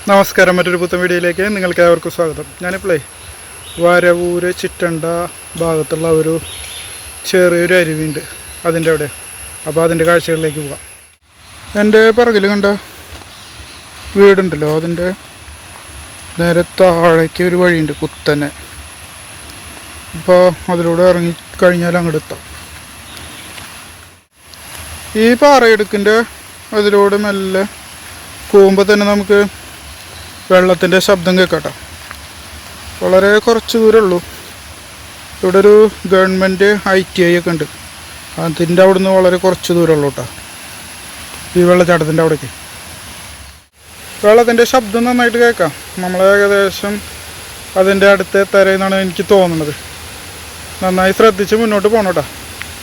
നമസ്കാരം, മറ്റൊരു പുത്തൻ വീഡിയോയിലേക്ക് നിങ്ങൾക്ക് ഏവർക്കും സ്വാഗതം. ഞാനിപ്പോഴേ വരവൂര് ചിറ്റണ്ട ഭാഗത്തുള്ള ഒരു ചെറിയൊരു അരുവിയുണ്ട്, അതിൻ്റെ അവിടെ. അപ്പോൾ അതിൻ്റെ കാഴ്ചകളിലേക്ക് പോകാം. എൻ്റെ പിറകിൽ കണ്ട വീടുണ്ടല്ലോ, അതിൻ്റെ നേരെ താഴേക്ക് ഒരു വഴിയുണ്ട് കുത്തനെ. അപ്പോൾ അതിലൂടെ ഇറങ്ങി കഴിഞ്ഞാൽ അങ്ങോട്ട് എത്താം. ഈ പാറയിടുക്കിൻ്റെ അതിലൂടെ മെല്ലെ പോകുമ്പോൾ തന്നെ നമുക്ക് വെള്ളത്തിൻ്റെ ശബ്ദം കേൾക്കട്ടോ. വളരെ കുറച്ച് ദൂരമുള്ളൂ. ഇവിടെ ഒരു ഗവൺമെൻറ് ITI ഒക്കെ ഉണ്ട്, അതിൻ്റെ അവിടെ നിന്ന് വളരെ കുറച്ച് ദൂരമുള്ളൂ കേട്ടോ ഈ വെള്ളച്ചാട്ടത്തിൻ്റെ അവിടേക്ക്. വെള്ളത്തിൻ്റെ ശബ്ദം നന്നായിട്ട് കേൾക്കാം. നമ്മൾ ഏകദേശം അതിൻ്റെ അടുത്ത് എത്താരെന്നാണ് എനിക്ക് തോന്നുന്നത്. നന്നായി ശ്രദ്ധിച്ച് മുന്നോട്ട് പോകണം കേട്ടോ.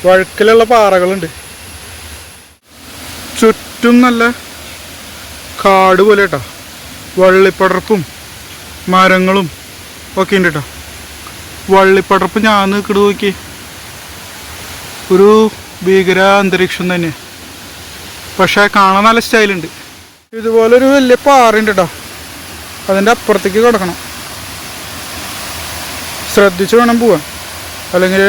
വഴുക്കിലുള്ള പാറകളുണ്ട്, ചുറ്റും നല്ല കാട് പോലെ കേട്ടോ. വള്ളിപ്പടർപ്പും മരങ്ങളും ഒക്കെ ഉണ്ട് കേട്ടോ. വള്ളിപ്പടർപ്പ് ഞാൻ നിൽക്കിട്ട് നോക്കി, ഒരു ഭീകര അന്തരീക്ഷം തന്നെ, പക്ഷേ കാണാൻ നല്ല സ്റ്റൈലുണ്ട്. ഇതുപോലൊരു വലിയ പാറയുണ്ട് കേട്ടോ, അതിൻ്റെ അപ്പുറത്തേക്ക് കിടക്കണം. ശ്രദ്ധിച്ച് വേണം പോവാൻ, അല്ലെങ്കിൽ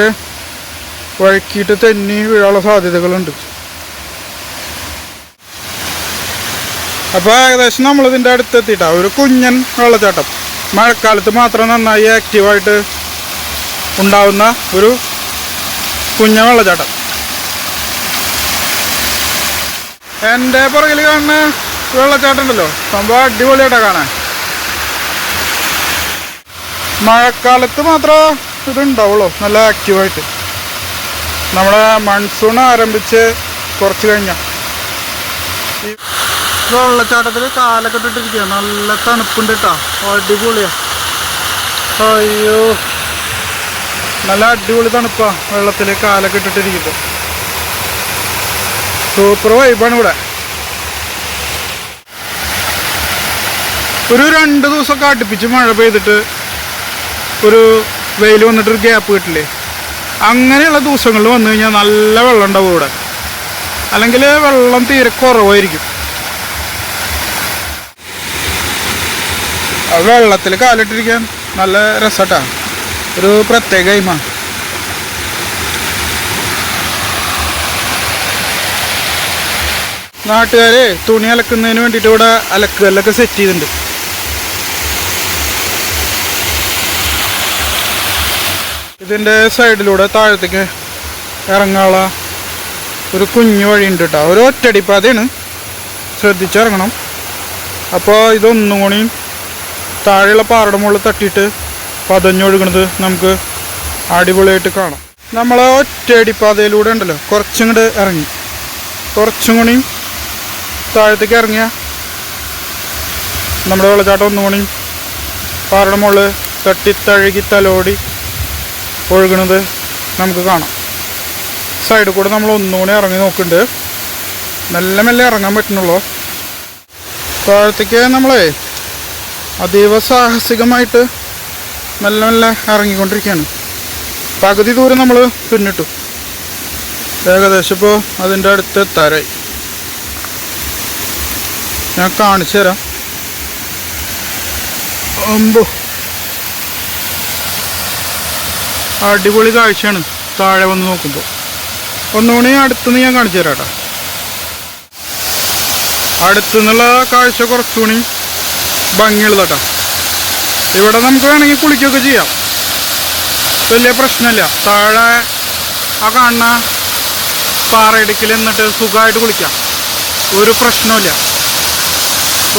വഴുക്കിയിട്ട് തെന്നി വീഴാനുള്ള സാധ്യതകളുണ്ട്. അപ്പോൾ ഏകദേശം നമ്മളിതിൻ്റെ അടുത്തെത്തിയിട്ടാണ്. ഒരു കുഞ്ഞൻ വെള്ളച്ചാട്ടം, മഴക്കാലത്ത് മാത്രം നന്നായി ആക്റ്റീവായിട്ട് ഉണ്ടാവുന്ന ഒരു കുഞ്ഞൻ വെള്ളച്ചാട്ടം. എൻ്റെ പുറകിൽ കാണുന്ന വെള്ളച്ചാട്ടം ഉണ്ടല്ലോ, സംഭവം അടിപൊളിയായിട്ടാണ് കാണാൻ. മഴക്കാലത്ത് മാത്രമേ ഇതുണ്ടാവുള്ളൂ നല്ല ആക്റ്റീവായിട്ട്. നമ്മുടെ മൺസൂൺ ആരംഭിച്ച് കുറച്ച് കഴിഞ്ഞാൽ ഈ വെള്ളച്ചാട്ടത്തിൽ കാലൊക്കെ ഇട്ടിട്ടിരിക്കുക. നല്ല തണുപ്പുണ്ട് കേട്ടോ, അടിപൊളിയാ. അയ്യോ, നല്ല അടിപൊളി തണുപ്പാ വെള്ളത്തിൽ കാലൊക്കെ ഇട്ടിട്ടിരിക്കുമ്പോൾ. സൂപ്പർ വൈബാണ് ഇവിടെ. ഒരു 2 ദിവസമൊക്കെ അടുപ്പിച്ച് മഴ പെയ്തിട്ട് ഒരു വെയിൽ വന്നിട്ടൊരു ഗ്യാപ്പ് കിട്ടില്ലേ, അങ്ങനെയുള്ള ദിവസങ്ങളിൽ വന്നു കഴിഞ്ഞാൽ നല്ല വെള്ളം ഉണ്ടാവും ഇവിടെ. അല്ലെങ്കിൽ വെള്ളം തീരെ കുറവായിരിക്കും. വെള്ളത്തിൽ കാലിട്ടിരിക്കാൻ നല്ല രസട്ടാ, ഒരു പ്രത്യേക ഗെയിമാണ്. നാട്ടുകാർ തുണി അലക്കുന്നതിന് വേണ്ടിയിട്ട് ഇവിടെ അലക്കുകല്ലൊക്കെ സെറ്റ് ചെയ്തിട്ടുണ്ട്. ഇതിൻ്റെ സൈഡിലൂടെ താഴത്തേക്ക് ഇറങ്ങാനുള്ള ഒരു കുഞ്ഞു വഴിയുണ്ട് കേട്ടോ. ഒരു ഒറ്റടിപ്പാതയാണ്, ശ്രദ്ധിച്ചിറങ്ങണം. അപ്പോൾ ഇതൊന്നും കൂടി താഴെയുള്ള പാറയുടെ മുകളിൽ തട്ടിയിട്ട് പതഞ്ഞൊഴുകണത് നമുക്ക് അടിപൊളിയായിട്ട് കാണാം. നമ്മൾ ഒറ്റയടിപ്പാതയിലൂടെ ഉണ്ടല്ലോ കുറച്ചും കൂടെ ഇറങ്ങി, കുറച്ചും കൂടി താഴത്തേക്ക് ഇറങ്ങിയ നമ്മുടെ വെള്ളച്ചാട്ടം ഒന്നും കൂടി പാറയുടെ മുകളിൽ തട്ടിത്തഴുകി തലോടി ഒഴുകണത് നമുക്ക് കാണാം. സൈഡിൽ കൂടെ നമ്മൾ ഒന്നുകൂടി ഇറങ്ങി നോക്കുന്നുണ്ട്. മെല്ലെ മെല്ലെ ഇറങ്ങാൻ പറ്റുന്നുള്ളൂ. താഴത്തേക്ക് നമ്മളെ അതീവ സാഹസികമായിട്ട് മെല്ലെ മെല്ലെ ഇറങ്ങിക്കൊണ്ടിരിക്കുകയാണ്. പകുതി ദൂരം നമ്മൾ പിന്നിട്ടു. ഏകദേശം ഇപ്പോൾ അതിൻ്റെ അടുത്ത് എത്താറായി. ഞാൻ കാണിച്ചു തരാം. അമ്പോ, അടിപൊളി കാഴ്ചയാണ് താഴെ വന്ന് നോക്കുമ്പോൾ. ഒന്നുകൂടി അടുത്തുനിന്ന് ഞാൻ കാണിച്ചു തരാം കേട്ടോ. അടുത്തുനിന്നുള്ള കാഴ്ച കുറച്ചുകൂടി ഭംഗിയുള്ളതാട്ടോ. ഇവിടെ നമുക്ക് വേണമെങ്കിൽ കുളിക്കുകയൊക്കെ ചെയ്യാം, വലിയ പ്രശ്നമില്ല. താഴെ ആ കാണുന്ന പാറയിടുക്കിൽ എന്നിട്ട് സുഖമായിട്ട് കുളിക്കാം, ഒരു പ്രശ്നമില്ല.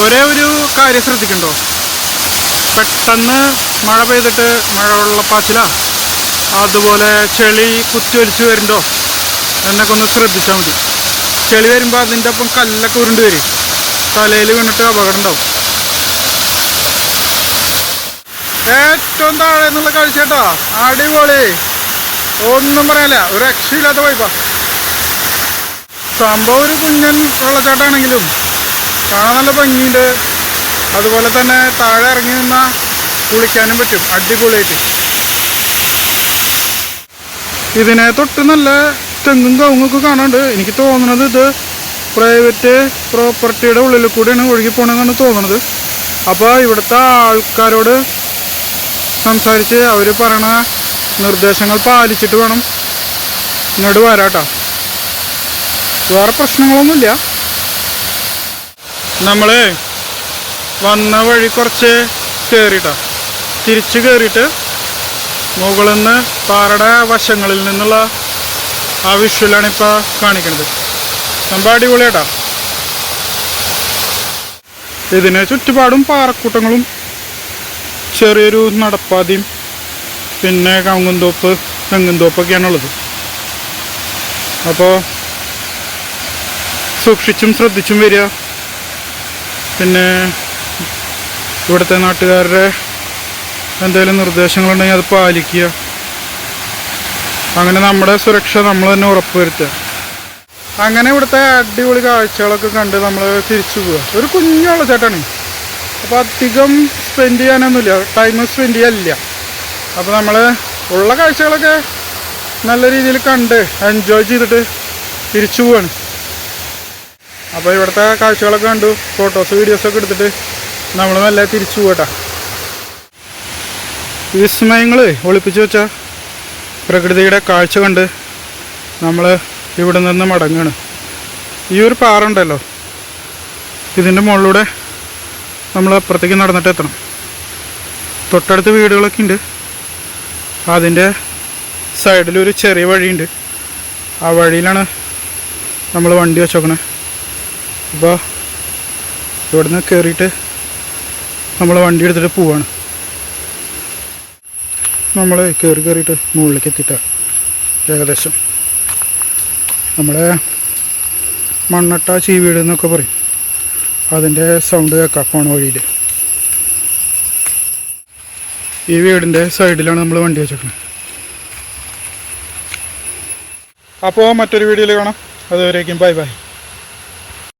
ഒരേ ഒരു കാര്യം ശ്രദ്ധിക്കണ്ടോ, പെട്ടെന്ന് മഴ പെയ്തിട്ട് മഴവെള്ളപ്പാച്ചില അതുപോലെ ചെളി കുത്തി ഒലിച്ച് വരുന്നുണ്ടോ എന്നൊക്കെ ഒന്ന് ശ്രദ്ധിച്ചാൽ മതി. ചെളി വരുമ്പോൾ അതിൻ്റെ ഒപ്പം കല്ലൊക്കെ ഉരുണ്ട് വരും, തലയിൽ വീണിട്ട് അപകടം ഉണ്ടാവും. ഏറ്റവും താഴെ എന്നുള്ള കാഴ്ച കേട്ടോ, അടിപൊളി, ഒന്നും പറയാനില്ല, ഒരു രക്ഷയില്ലാത്ത വൈബാ. സംഭവം ഒരു കുഞ്ഞൻ വെള്ളച്ചാട്ടമാണെങ്കിലും കാണാൻ നല്ല ഭംഗിയുണ്ട്. അതുപോലെ തന്നെ താഴെ ഇറങ്ങി നിന്നാൽ കുളിക്കാനും പറ്റും അടിപൊളിയായിട്ട്. ഇതിനെ തൊട്ട് നല്ല തെങ്ങും കവുങ്ങൊക്കെ കാണാണ്ട്. എനിക്ക് തോന്നുന്നത് ഇത് പ്രൈവറ്റ് പ്രോപ്പർട്ടിയുടെ ഉള്ളിൽ കൂടെയാണ് ഒഴുകി പോകണമെന്നാണ് തോന്നുന്നത്. അപ്പോൾ ഇവിടുത്തെ ആൾക്കാരോട് സംസാരിച്ച് അവർ പറയണ നിർദ്ദേശങ്ങൾ പാലിച്ചിട്ട് വേണം ഇങ്ങോട്ട് വരാട്ടോ. വേറെ പ്രശ്നങ്ങളൊന്നുമില്ല. നമ്മൾ വന്ന വഴി കുറച്ച് കയറിയിട്ടാ, തിരിച്ച് കയറിയിട്ട് മുകളിൽ നിന്ന് പാറയുടെ വശങ്ങളിൽ നിന്നുള്ള ആ വിഷ്വലാണ് ഇപ്പോൾ കാണിക്കുന്നത്. സംഭവം അടിപൊളിയാട്ടാ. ഇതിന് ചുറ്റുപാടും പാറക്കൂട്ടങ്ങളും ചെറിയൊരു നടപ്പാതയും പിന്നെ കവുങ്ങുംതോപ്പ് തെങ്ങുംതോപ്പൊക്കെയാണുള്ളത്. അപ്പോൾ സൂക്ഷിച്ചും ശ്രദ്ധിച്ചും വരിക. പിന്നെ ഇവിടുത്തെ നാട്ടുകാരുടെ എന്തെങ്കിലും നിർദ്ദേശങ്ങളുണ്ടെങ്കിൽ അത് പാലിക്കുക. അങ്ങനെ നമ്മുടെ സുരക്ഷ നമ്മൾ തന്നെ ഉറപ്പുവരുത്തുക. അങ്ങനെ ഇവിടുത്തെ അടിപൊളി കാഴ്ചകളൊക്കെ കണ്ട് നമ്മൾ തിരിച്ചു പോവുക. ഒരു കുഞ്ഞു വെള്ളച്ചാട്ടമാണ്. അപ്പോൾ അധികം സ്പെൻഡ് ചെയ്യാനൊന്നുമില്ല, ടൈം സ്പെൻഡ് ചെയ്യാനില്ല. അപ്പോൾ നമ്മൾ ഉള്ള കാഴ്ചകളൊക്കെ നല്ല രീതിയിൽ കണ്ട് എൻജോയ് ചെയ്തിട്ട് തിരിച്ചു പോവാണ്. അപ്പോൾ ഇവിടുത്തെ കാഴ്ചകളൊക്കെ കണ്ടു, ഫോട്ടോസ് വീഡിയോസൊക്കെ എടുത്തിട്ട് നമ്മൾ നല്ല തിരിച്ചു പോകട്ടെ. വിസ്മയങ്ങൾ ഒളിപ്പിച്ച് വെച്ച പ്രകൃതിയുടെ കാഴ്ച കണ്ട് നമ്മൾ ഇവിടെ നിന്ന് മടങ്ങുകയാണ്. ഈ ഒരു പാറ ഉണ്ടല്ലോ, ഇതിൻ്റെ മുകളിലൂടെ നമ്മൾ അപ്പുറത്തേക്ക് നടന്നിട്ട് എത്തണം. തൊട്ടടുത്ത് വീടുകളൊക്കെ ഉണ്ട്. അതിൻ്റെ സൈഡിലൊരു ചെറിയ വഴിയുണ്ട്. ആ വഴിയിലാണ് നമ്മൾ വണ്ടി വെച്ചോക്കണേ. അപ്പോൾ ഇവിടുന്ന് കയറിയിട്ട് നമ്മൾ വണ്ടി എടുത്തിട്ട് പോവാണ്. നമ്മൾ കയറിയിട്ട് മുകളിലേക്ക് എത്തിയിട്ടാണ്. ഏകദേശം നമ്മുടെ മണ്ണട്ട ചീവീട് എന്നൊക്കെ പറയും. അതിൻ്റെ സൗണ്ട് കേൾക്കാം പോണ വഴിയിൽ. ഈ വീടിൻ്റെ സൈഡിലാണ് നമ്മൾ വണ്ടി വെച്ചേക്കുന്നത്. അപ്പോൾ മറ്റൊരു വീഡിയോയിൽ കാണാം. അതുവരേക്കും ബൈ ബൈ.